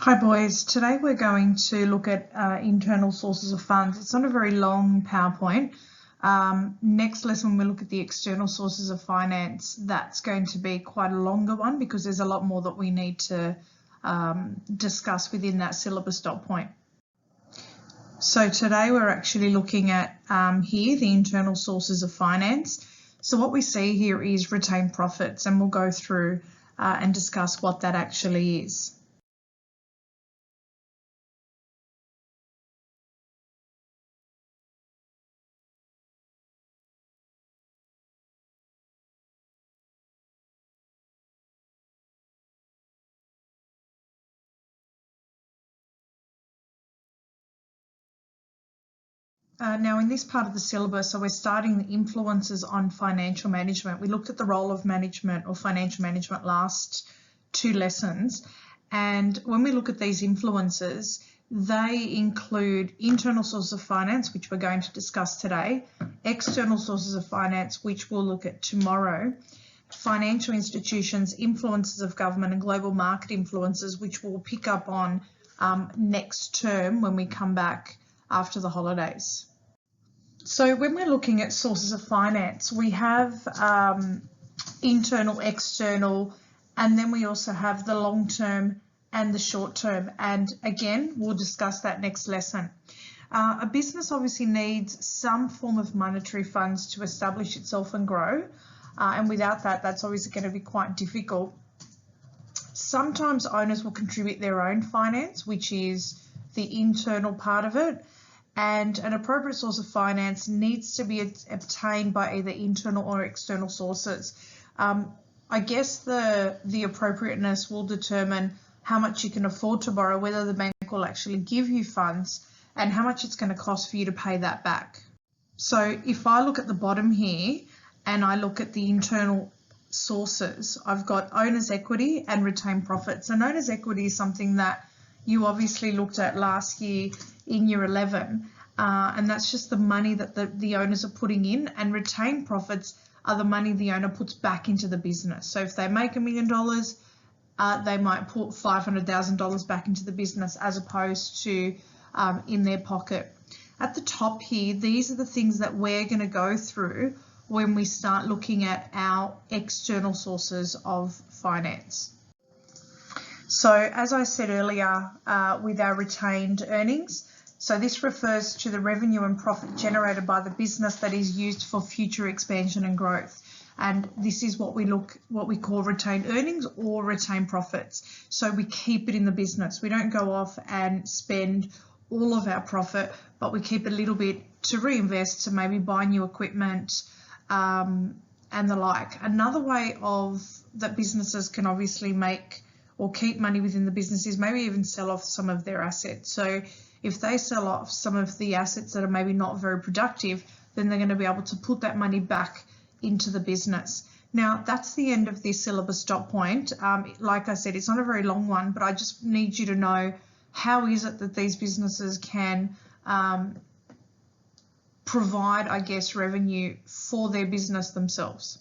Hi boys, today we're going to look at internal sources of funds. It's not a very long PowerPoint. Next lesson we'll look at the external sources of finance. That's going to be quite a longer one because there's a lot more that we need to discuss within that syllabus dot point. So today we're actually looking at here the internal sources of finance. So what we see here is retained profits, and we'll go through and discuss what that actually is. Now in this part of the syllabus, so we're starting the influences on financial management. We looked at the role of management or financial management last two lessons. And when we look at these influences, they include internal sources of finance, which we're going to discuss today, external sources of finance, which we'll look at tomorrow, financial institutions, influences of government and global market influences, which we'll pick up on next term when we come back after the holidays. So when we're looking at sources of finance, we have internal, external, and then we also have the long term and the short term. And again, we'll discuss that next lesson. A business obviously needs some form of monetary funds to establish itself and grow. And without that, that's obviously going to be quite difficult. Sometimes owners will contribute their own finance, which is the internal part of it. And an appropriate source of finance needs to be obtained by either internal or external sources. I guess the appropriateness will determine how much you can afford to borrow, whether the bank will actually give you funds, and how much it's going to cost for you to pay that back. So if I look at the bottom here and I look at the internal sources, I've got owner's equity and retained profits. And owner's equity is something that you obviously looked at last year in year 11, and that's just the money that the owners are putting in, and retained profits are the money the owner puts back into the business. So if they make $1 million, they might put $500,000 back into the business as opposed to in their pocket. At the top here, these are the things that we're going to go through when we start looking at our external sources of finance. So as I said earlier, with our retained earnings, so this refers to the revenue and profit generated by the business that is used for future expansion and growth. And this is what we call retained earnings or retained profits. So we keep it in the business. We don't go off and spend all of our profit, but we keep a little bit to reinvest, to maybe buy new equipment and the like. Another way that businesses can obviously make or keep money within the business is maybe even sell off some of their assets. So if they sell off some of the assets that are maybe not very productive, then they're going to be able to put that money back into the business. Now, that's the end of this syllabus dot point. Like I said, it's not a very long one, but I just need you to know how is it that these businesses can provide, I guess, revenue for their business themselves.